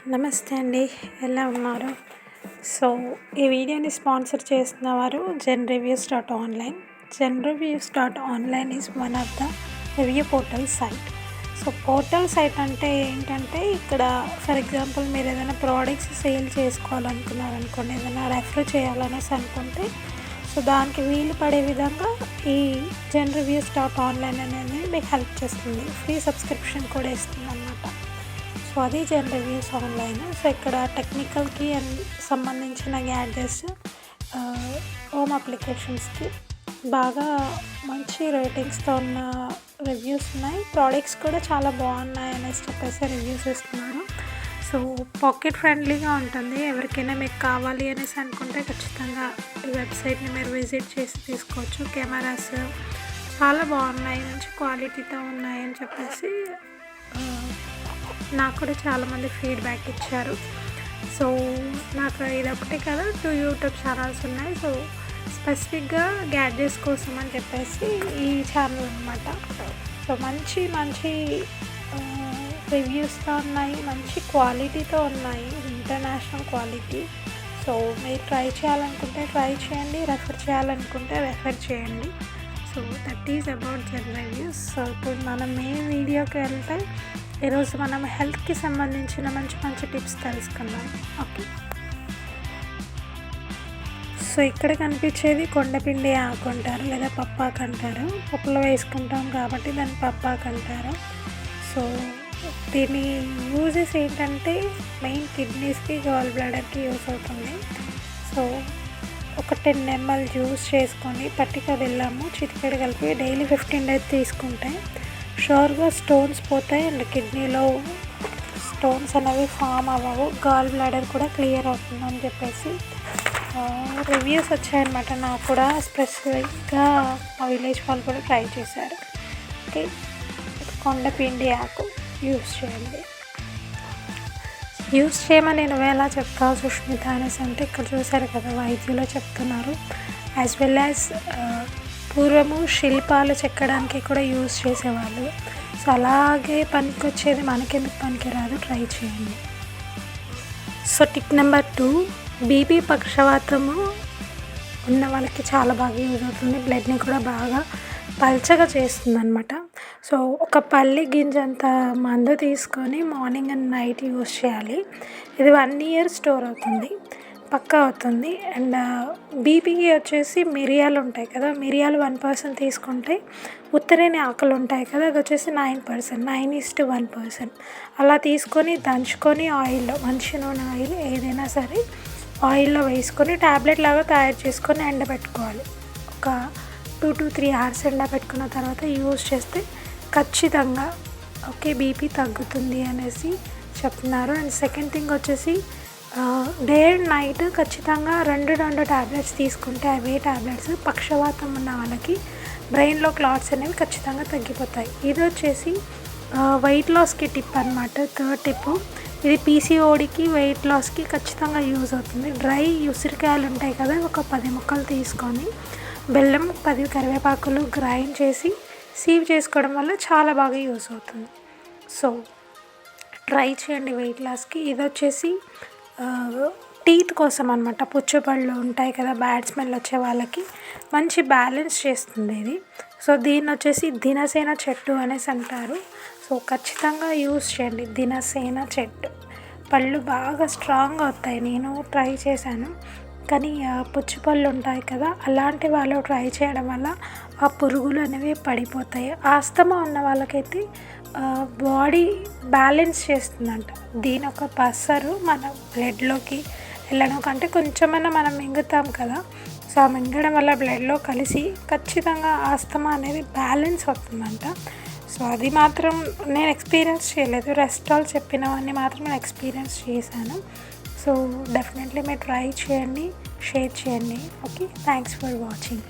నమస్తే అండి. ఎలా ఉన్నారు? సో, ఈ వీడియోని స్పాన్సర్ చేస్తున్నవారు JenReviews.online. JenReviews.online is one of the review portal site. So, portal site అంటే ఏంటంటే, ఇక్కడ ఫర్ ఎగ్జాంపుల్ మీరు ఏదైనా ప్రోడక్ట్స్ సేల్ చేసుకోవాలనుకున్నారనుకోండి, ఏదైనా రెఫర్ చేయాలనేసి అనుకుంటే, సో దానికి వీలు పడే విధంగా ఈ JenReviews.online అనేది మీకు హెల్ప్ చేస్తుంది. ఫ్రీ సబ్స్క్రిప్షన్ కూడా ఇస్తుంది అన్నమాట. సో అది JenReviews ఆన్లైన్. సో ఇక్కడ టెక్నికల్కి అండ్ సంబంధించిన గ్యాడ్జెట్స్, హోమ్ అప్లికేషన్స్కి బాగా మంచి రేటింగ్స్తో ఉన్న రివ్యూస్ ఉన్నాయి. ప్రోడక్ట్స్ కూడా చాలా బాగున్నాయి అనేసి చెప్పేసి రివ్యూస్ ఇస్తున్నారు. సో పాకెట్ ఫ్రెండ్లీగా ఉంటుంది. ఎవరికైనా మీకు కావాలి అనేసి అనుకుంటే ఖచ్చితంగా ఈ వెబ్సైట్ని మీరు విజిట్ చేసి తీసుకోవచ్చు. కెమెరాస్ చాలా బాగున్నాయి, మంచి క్వాలిటీతో ఉన్నాయి అని చెప్పేసి నాకు కూడా చాలామంది ఫీడ్బ్యాక్ ఇచ్చారు. సో నాకు ఇదొకటే కదా, 2 యూట్యూబ్ ఛానల్స్ ఉన్నాయి. సో స్పెసిఫిక్గా గ్యాడ్జెట్స్ కోసం అని చెప్పేసి ఈ ఛానల్ అనమాట. సో మంచి మంచి రివ్యూస్తో ఉన్నాయి, మంచి క్వాలిటీతో ఉన్నాయి, ఇంటర్నేషనల్ క్వాలిటీ. సో మీరు ట్రై చేయాలనుకుంటే ట్రై చేయండి, రెఫర్ చేయాలనుకుంటే రెఫర్ చేయండి. So that is about JenReviews. So ఇప్పుడు మనం మెయిన్ వీడియోకి వెళ్తే, ఈరోజు మనం హెల్త్కి సంబంధించిన మంచి మంచి టిప్స్ తెలుసుకుందాం. ఓకే, సో ఇక్కడ కనిపించేది కొండపిండి ఆకు అంటారు, లేదా పప్పాకు అంటారు. పప్పులో వేసుకుంటాం కాబట్టి దాన్ని పప్పాకు అంటారు. సో దీని యూజెస్ ఏంటంటే, మెయిన్ కిడ్నీస్కి, గాల్ బ్లాడర్కి యూజ్ అవుతుంది. సో ఒక 10 ml జ్యూస్ చేసుకొని పట్టిక బెల్లము చిటికెడు కలిపి డైలీ 15 days తీసుకుంటే షూర్గా స్టోన్స్ పోతాయి అండ్ కిడ్నీలో స్టోన్స్ అనేవి ఫామ్ అవ్వవు, గాల్ బ్లాడర్ కూడా క్లియర్ అవుతుందని చెప్పేసి రివ్యూస్ వచ్చాయన్నమాట. నాకు కూడా స్పెసిఫిక్గా మా విలేజ్ వాళ్ళు కూడా ట్రై చేశారు. ఓకే, కొండపిండి ఆకు యూస్ చేయండి. యూస్ చేయమని నువ్వు ఎలా చెప్తావు సుష్మిత అనేసి అంటే, ఇక్కడ చూసారు కదా వైద్యులు చెప్తున్నారు. యాజ్ వెల్ యాజ్ పూర్వము శిల్పాలు చెక్కడానికి కూడా యూజ్ చేసేవాళ్ళు. సో అలాగే పనికి వచ్చేది మనకెందుకు పనికిరాదు, ట్రై చేయండి. సో టిప్ నెంబర్ 2, బీపీ పక్షవాతము ఉన్న వాళ్ళకి చాలా బాగా యూజ్ అవుతుంది. బ్లడ్ని కూడా బాగా పల్చగా చేస్తుంది అనమాట. సో ఒక పల్లి గింజంత మందు తీసుకొని మార్నింగ్ అండ్ నైట్ యూజ్ చేయాలి. ఇది 1 year స్టోర్ అవుతుంది, పక్కా అవుతుంది. అండ్ బీపీకి వచ్చేసి మిరియాలు ఉంటాయి కదా, మిరియాలు 1% తీసుకుంటే ఉత్తరేని ఆకులు ఉంటాయి కదా, అది వచ్చేసి 9%, 9:1%. అలా తీసుకొని దంచుకొని ఆయిల్లో, మంచి నూనె ఆయిల్ ఏదైనా సరే ఆయిల్లో వేసుకొని ట్యాబ్లెట్ లాగా తయారు చేసుకొని ఎండబెట్టుకోవాలి. ఒక 2 to 3 hours ఎండబెట్టుకున్న తర్వాత యూజ్ చేస్తే ఖచ్చితంగా ఓకే బీపీ తగ్గుతుంది అనేసి చెప్తున్నారు. అండ్ సెకండ్ థింగ్ వచ్చేసి డే అండ్ నైట్ ఖచ్చితంగా 2 ట్యాబ్లెట్స్ తీసుకుంటే, అవే ట్యాబ్లెట్స్ పక్షవాతం ఉన్న వాళ్ళకి బ్రెయిన్లో క్లాట్స్ అనేవి ఖచ్చితంగా తగ్గిపోతాయి. ఇది వచ్చేసి వెయిట్ లాస్కి టిప్ అనమాట. 3rd టిప్ ఇది PCODకి, వెయిట్ లాస్కి ఖచ్చితంగా యూజ్ అవుతుంది. డ్రై ఉసిరికాయలు ఉంటాయి కదా, ఒక 10 ముక్కలు తీసుకొని బెల్లం, 10 కరివేపాకులు గ్రైండ్ చేసి సీవ్ చేసుకోవడం వల్ల చాలా బాగా యూజ్ అవుతుంది. సో ట్రై చేయండి వెయిట్ లాస్కి. ఇది వచ్చేసి టీత్ కోసం అనమాట. పుచ్చుపళ్ళు ఉంటాయి కదా, బ్యాడ్ స్మెల్ వచ్చే వాళ్ళకి మంచి బ్యాలెన్స్ చేస్తుంది ఇది. సో దీన్ని వచ్చేసి దినసేన చెట్టు అనేసి అంటారు. సో ఖచ్చితంగా యూజ్ చేయండి దినసేన చెట్టు. పళ్ళు బాగా స్ట్రాంగ్ అవుతాయి. నేను ట్రై చేశాను, కానీ పుచ్చిపళ్ళు ఉంటాయి కదా, అలాంటి వాళ్ళు ట్రై చేయడం వల్ల ఆ పురుగులు అనేవి పడిపోతాయి. ఆస్తమా ఉన్న వాళ్ళకైతే బాడీ బ్యాలెన్స్ చేస్తుందంట. దీని ఒక పసరు మన బ్లడ్లోకి వెళ్ళడం కంటే కొంచెమైనా మనం మింగుతాం కదా, సో ఆ మింగడం వల్ల బ్లడ్లో కలిసి ఖచ్చితంగా ఆస్తమా అనేది బ్యాలెన్స్ అవుతుందంట. సో అది మాత్రం నేను ఎక్స్పీరియన్స్ చేయలేదు, రెస్ట్ వాళ్ళు చెప్పినవన్నీ మాత్రం నేను ఎక్స్పీరియన్స్ చేశాను. సో డెఫినెట్లీ మీరు ట్రై చేయండి, షేర్ చేయండి. Okay, thanks for watching.